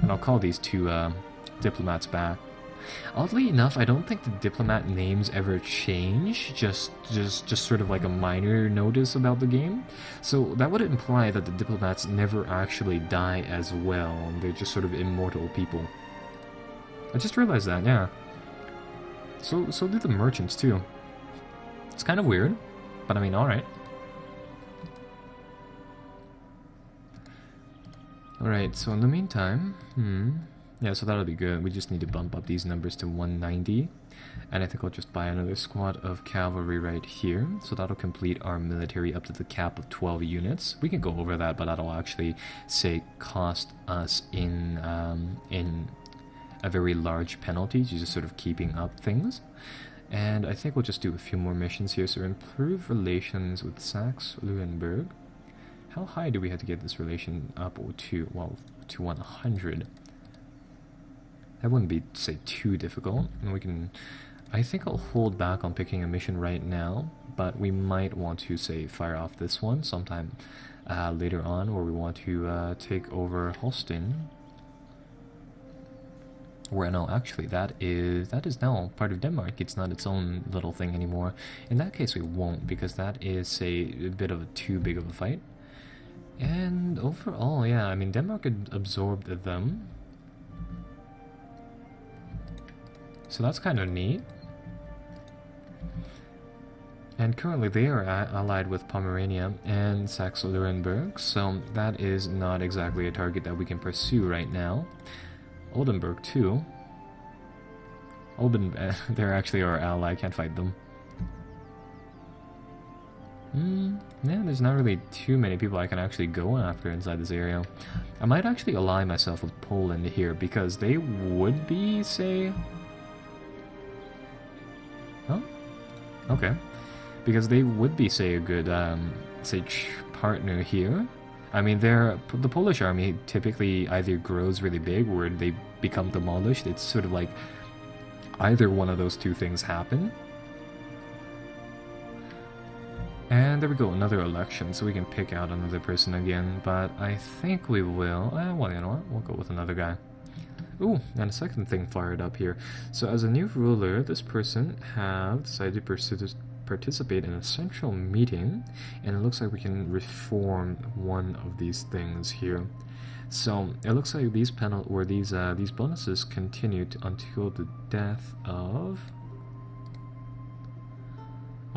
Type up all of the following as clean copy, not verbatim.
And I'll call these two diplomats back. Oddly enough, I don't think the diplomat names ever change, just sort of like a minor notice about the game. So that would imply that the diplomats never actually die as well, and they're just sort of immortal people. I just realized that, yeah. So do the merchants too. It's kind of weird, but I mean, alright. Alright, so in the meantime, yeah, so that'll be good. We just need to bump up these numbers to 190. And I think I'll just buy another squad of cavalry right here. So that'll complete our military up to the cap of 12 units. We can go over that, but that'll actually, say, cost us in a very large penalty to just sort of keeping up things. And I think we'll just do a few more missions here. So improve relations with Saxe-Lauenburg. How high do we have to get this relation up to? Well, to 100. That wouldn't be, say, too difficult. And we can... I think I'll hold back on picking a mission right now, but we might want to, say, fire off this one sometime later on, where we want to take over Holstein. Or no, actually, that is now part of Denmark. It's not its own little thing anymore. In that case, we won't, because that is, say, a bit of too big of a fight. And overall, yeah, I mean, Denmark had absorbed them. So that's kind of neat. And currently they are allied with Pomerania and Saxe-Lauenburg, so that is not exactly a target that we can pursue right now. Oldenburg too. They're actually our ally, can't fight them. Yeah, there's not really too many people I can actually go after inside this area. I might actually ally myself with Poland here, because they would be, say... Oh? Okay. Because they would be, say, a good, say, partner here. I mean, the Polish army typically either grows really big or they become demolished. It's sort of like either one of those two things happen. And there we go, another election, so we can pick out another person again, but I think we will... well, you know what, we'll go with another guy. Ooh, and a second thing fired up here. So as a new ruler, this person have decided to participate in a central meeting, and it looks like we can reform one of these things here. So it looks like these these bonuses continue until the death of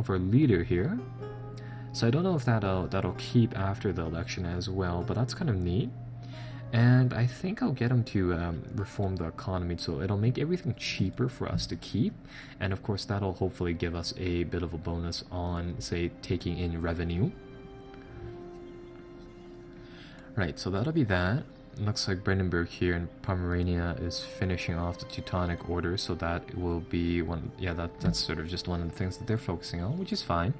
our leader here. So I don't know if that'll keep after the election as well, but that's kind of neat. And I think I'll get him to reform the economy, so it'll make everything cheaper for us to keep. And of course that'll hopefully give us a bit of a bonus on, say, taking in revenue. Right, so that'll be that. Looks like Brandenburg here in Pomerania is finishing off the Teutonic Order, so that will be one... Yeah, that's sort of just one of the things that they're focusing on, which is fine.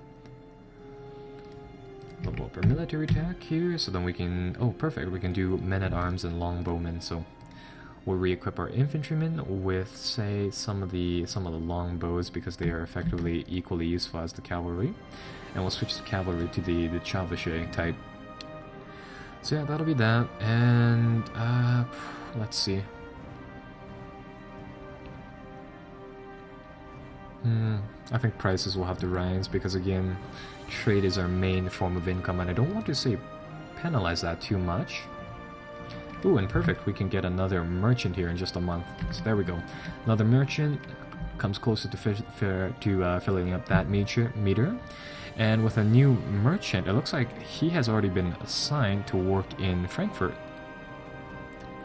Level up our military attack here, so then we can... Oh, perfect, we can do men-at-arms and longbowmen, so... We'll re-equip our infantrymen with, say, some of the longbows, because they are effectively equally useful as the cavalry. And we'll switch the cavalry to the chevauchée type. So yeah, that'll be that, and... let's see. I think prices will have to rise, because again, trade is our main form of income, and I don't want to, say, penalize that too much. Ooh, and perfect, we can get another merchant here in just a month. So there we go. Another merchant comes closer to filling up that meter. And with a new merchant, it looks like he has already been assigned to work in Frankfurt.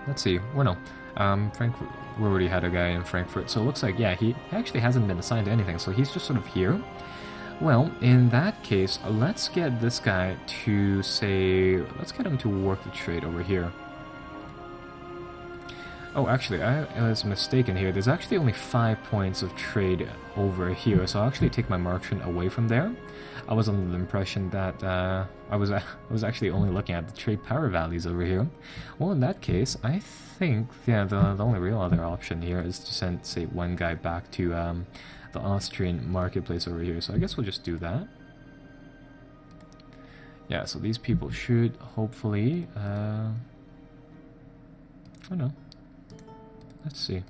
Let's see, or no. Frankfurt, we already had a guy in Frankfurt, so it looks like, yeah, he actually hasn't been assigned to anything, so he's just sort of here. Well, in that case, let's get this guy to, say, let's get him to work the trade over here. Oh, actually, I was mistaken here. There's actually only 5 points of trade over here, so I'll actually take my merchant away from there. I was under the impression that I was actually only looking at the trade power values over here. Well, in that case, I think, yeah, the only real other option here is to send, say, one guy back to the Austrian marketplace over here. So I guess we'll just do that. Yeah, so these people should hopefully... oh no, Let's see.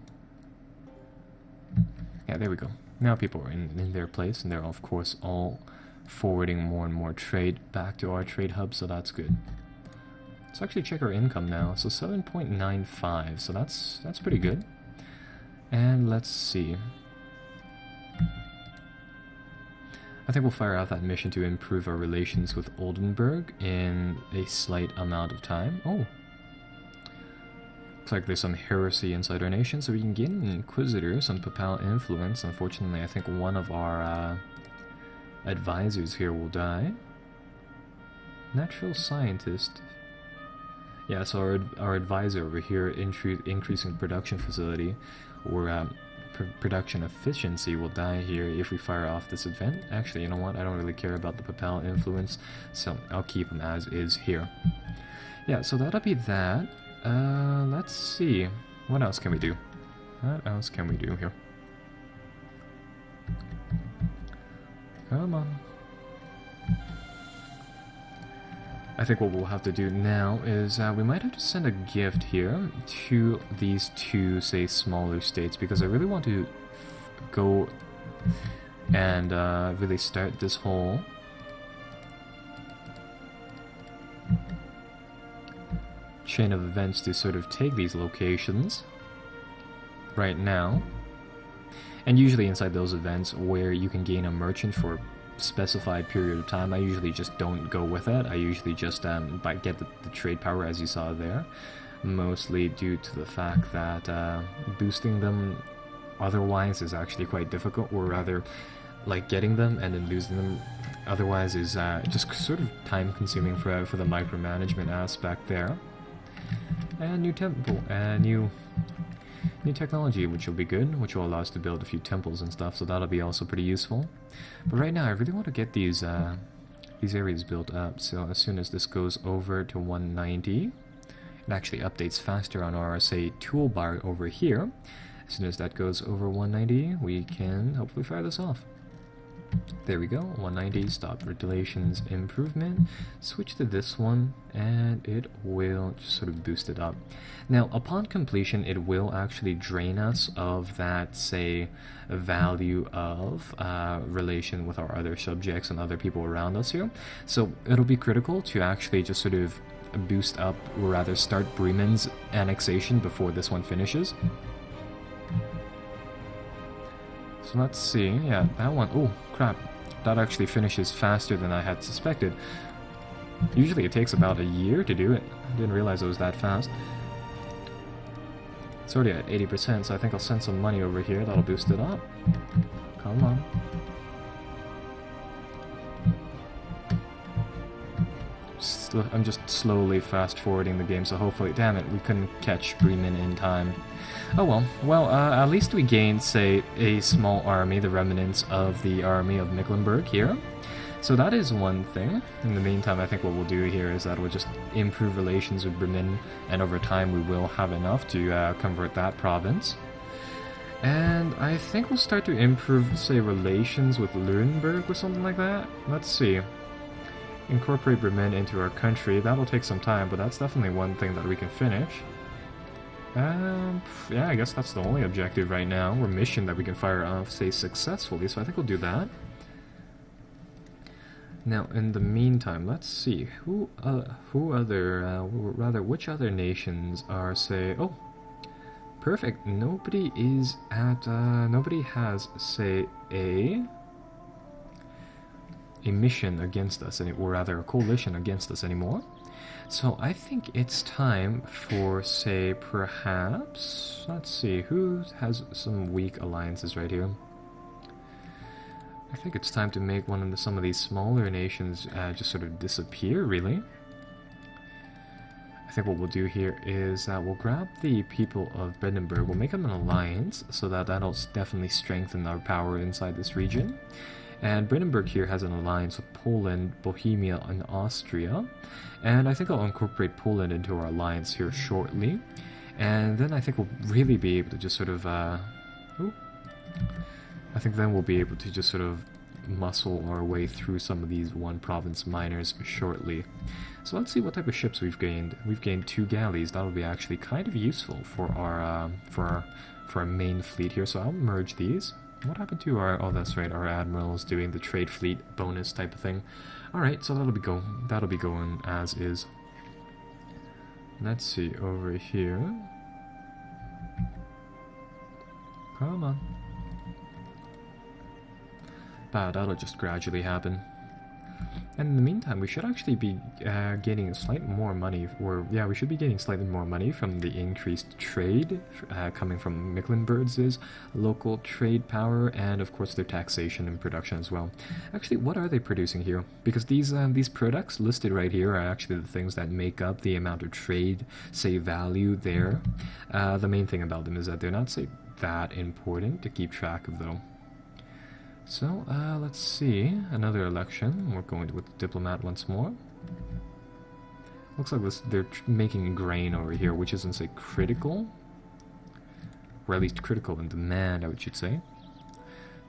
Yeah, there we go. Now people are in their place, and they're of course all forwarding more and more trade back to our trade hub, so that's good. Let's actually check our income now. So 7.95, so that's pretty good. And let's see. I think we'll fire out that mission to improve our relations with Oldenburg in a slight amount of time. Oh. Looks like there's some heresy inside our nation, so we can gain an Inquisitor, some Papal influence. Unfortunately, I think one of our advisors here will die. Natural Scientist. Yeah, so our advisor over here, increasing production facility, or production efficiency, will die here if we fire off this event. Actually, you know what? I don't really care about the Papal influence, so I'll keep him as is here. Yeah, so that'll be that. Let's see. What else can we do? What else can we do here? Come on. I think what we'll have to do now is we might have to send a gift here to these two, say, smaller states, because I really want to go and really start this whole chain of events to sort of take these locations right now. And usually inside those events where you can gain a merchant for a specified period of time, I usually just don't go with it. I usually just get the trade power, as you saw there, mostly due to the fact that boosting them otherwise is actually quite difficult, or rather, like, getting them and then losing them otherwise is just sort of time consuming for the micromanagement aspect there. And new temple, new technology, which will be good, which will allow us to build a few temples and stuff, so that'll be also pretty useful. But right now, I really want to get these areas built up, so as soon as this goes over to 190, it actually updates faster on our, say, toolbar over here. As soon as that goes over 190, we can hopefully fire this off. There we go, 190, stop relations improvement, switch to this one, and it will just sort of boost it up. Now, upon completion, it will actually drain us of that, say, value of relation with our other subjects and other people around us here. So it'll be critical to actually just sort of boost up, or rather start Bremen's annexation before this one finishes. So let's see, yeah, that one, oh crap, that actually finishes faster than I had suspected. Usually it takes about a year to do it. I didn't realize it was that fast. It's already at 80%, so I think I'll send some money over here, that'll boost it up. Come on. I'm just slowly fast forwarding the game, so hopefully, damn it, we couldn't catch Bremen in time. Oh well. Well, at least we gained, say, a small army, the remnants of the army of Mecklenburg here. So that is one thing. In the meantime, I think what we'll do here is that we'll just improve relations with Bremen, and over time we will have enough to convert that province. And I think we'll start to improve, say, relations with Nuremberg or something like that. Let's see. Incorporate Bremen into our country. That'll take some time, but that's definitely one thing that we can finish. Yeah, I guess that's the only objective right now, or mission that we can fire off, say, successfully, so I think we'll do that. Now, in the meantime, let's see, which other nations are, say, oh, perfect, nobody has, say, a mission against us, or rather a coalition against us anymore. So I think it's time for, say, perhaps, let's see, who has some weak alliances right here? I think it's time to make some of these smaller nations just sort of disappear, really. I think what we'll do here is we'll grab the people of Brandenburg, we'll make them an alliance, so that'll definitely strengthen our power inside this region. And Brandenburg here has an alliance with Poland, Bohemia, and Austria. And I think I'll incorporate Poland into our alliance here shortly. And then I think we'll really be able to just sort of... I think then we'll be able to just sort of muscle our way through some of these one province miners shortly. So let's see what type of ships we've gained. We've gained 2 galleys. That'll be actually kind of useful for our main fleet here. So I'll merge these. What happened to our? Oh, that's right. Our admirals doing the trade fleet bonus type of thing. All right, so that'll be going as is. Let's see over here. Come on. But that'll just gradually happen. And in the meantime, we should actually be getting slightly more money, or yeah, we should be getting slightly more money from the increased trade coming from Mecklenburg's local trade power, and of course their taxation and production as well. Actually, what are they producing here? Because these products listed right here are actually the things that make up the amount of trade, say, value there. The main thing about them is that they're not, say, that important to keep track of, though. So, let's see. Another election. We're going with the diplomat once more. Looks like they're making grain over here, which isn't, say, critical. Or at least critical in demand, I should say.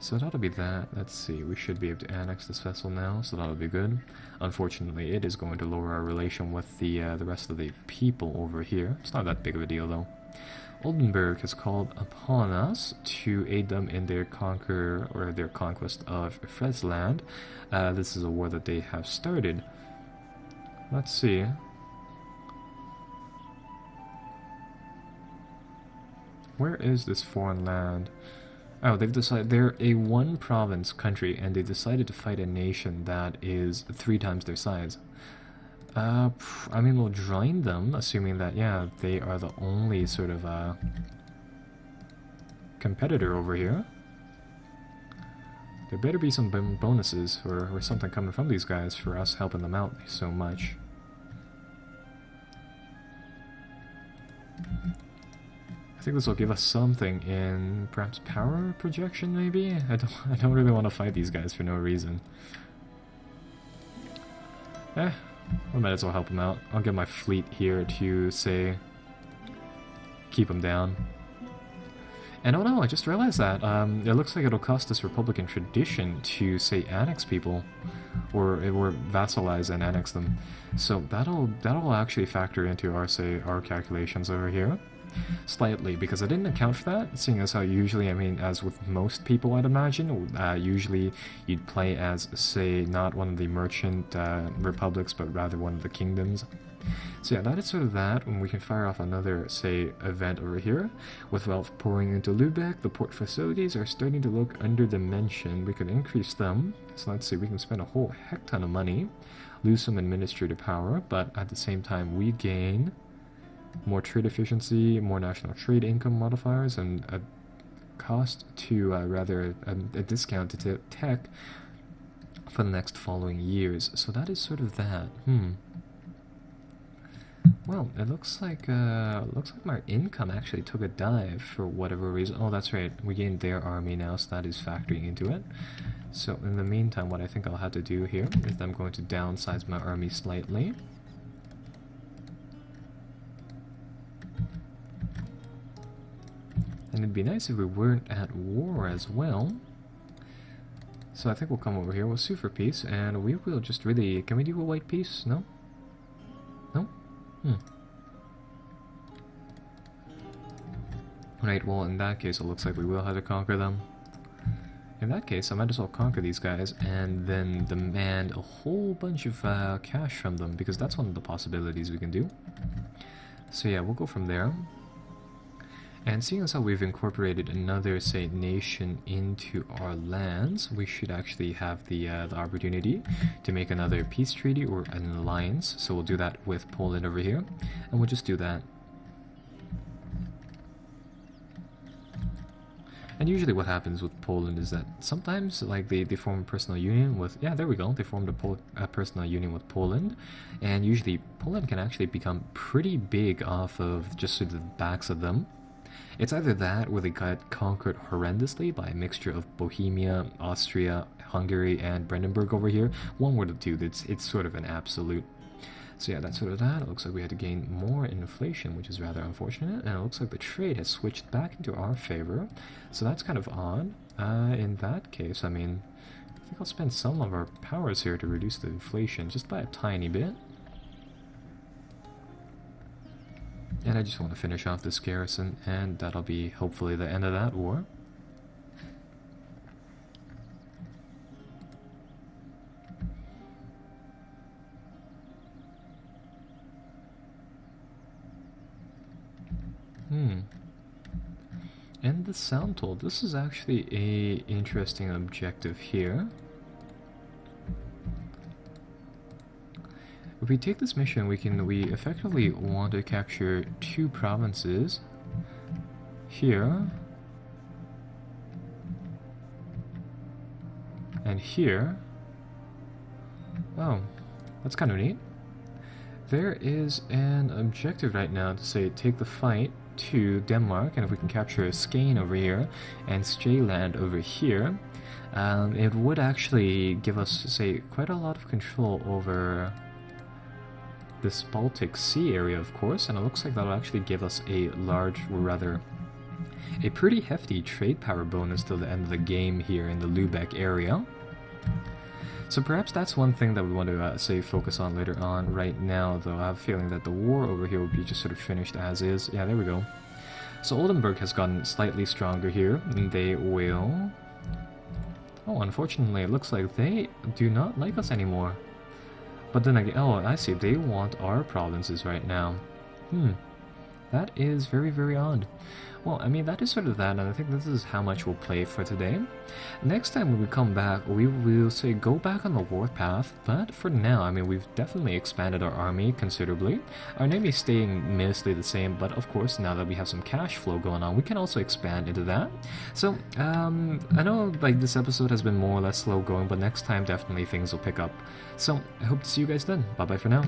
So that'll be that. Let's see. We should be able to annex this vessel now, so that'll be good. Unfortunately, it is going to lower our relation with the rest of the people over here. It's not that big of a deal, though. Oldenburg has called upon us to aid them in their conquest of Friesland. This is a war that they have started. Let's see. Where is this foreign land? Oh, they've decided they're a one-province country, and they decided to fight a nation that is 3 times their size. I mean, we'll join them, assuming that, yeah, they are the only sort of competitor over here. There better be some bonuses or something coming from these guys for us helping them out so much. I think this will give us something in perhaps power projection, maybe? I don't really want to fight these guys for no reason. We might as well help them out. I'll get my fleet here to, say, keep them down. And oh no, I just realized that it looks like it'll cost us Republican tradition to, say, annex people, or vassalize and annex them. So that'll actually factor into our calculations over here. Slightly, because I didn't account for that, seeing as how usually, I mean, as with most people I'd imagine, usually you'd play as, say, not one of the merchant republics, but rather one of the kingdoms. So yeah, that is sort of that, and we can fire off another, say, event over here. With wealth pouring into Lübeck, the port facilities are starting to look underdimensioned. We could increase them, so let's see, we can spend a whole heck ton of money, lose some administrative power, but at the same time we gain more trade efficiency, more national trade income modifiers, and a cost to, a discount to tech for the next following years. So that is sort of that. Well, it looks like my income actually took a dive for whatever reason. Oh, that's right. We gained their army now, so that is factoring into it. So in the meantime, what I think I'll have to do here is I'm going to downsize my army slightly. And it'd be nice if we weren't at war as well. So I think we'll come over here, we'll sue for peace, and we will just really... Can we do a white peace? No? No? Right, well, in that case, it looks like we will have to conquer them. In that case, I might as well conquer these guys, and then demand a whole bunch of cash from them, because that's one of the possibilities we can do. So yeah, we'll go from there. And seeing as how we've incorporated another, say, nation into our lands, we should actually have the opportunity to make another peace treaty or an alliance. So we'll do that with Poland over here, and we'll just do that. And usually what happens with Poland is that sometimes, like, they form a personal union with... Yeah, there we go. They formed a personal union with Poland. And usually Poland can actually become pretty big off of just sort of the backs of them. It's either that, or they got conquered horrendously by a mixture of Bohemia, Austria, Hungary, and Brandenburg over here. One word of two, it's sort of an absolute. So yeah, that's sort of that. It looks like we had to gain more inflation, which is rather unfortunate. And it looks like the trade has switched back into our favor. So that's kind of odd. In that case, I mean, think I'll spend some of our powers here to reduce the inflation, just by a tiny bit. And I just want to finish off this garrison, and that'll be hopefully the end of that war. And the sound toll. This is actually a interesting objective here. If we take this mission, we effectively want to capture 2 provinces here and here. Oh, that's kind of neat. There is an objective right now to say take the fight to Denmark, and if we can capture Skane over here and Stayland over here, it would actually give us, say, quite a lot of control over this Baltic Sea area, of course, and it looks like that'll actually give us a large, or rather, a pretty hefty trade power bonus till the end of the game here in the Lübeck area. So perhaps that's one thing that we want to, say, focus on later on. Right now, though, I have a feeling that the war over here will be just sort of finished as is. Yeah, there we go. So Oldenburg has gotten slightly stronger here, and they will... Oh, unfortunately, it looks like they do not like us anymore. But then again, oh, I see, they want our provinces right now. That is very, very odd. Well, I mean, that is sort of that, and I think this is how much we'll play for today. Next time when we come back, we will, say, go back on the warpath, but for now, I mean, we've definitely expanded our army considerably. Our navy is staying mostly the same, but of course, now that we have some cash flow going on, we can also expand into that. So, I know, like, this episode has been more or less slow going, but next time, definitely things will pick up. So, I hope to see you guys then. Bye-bye for now.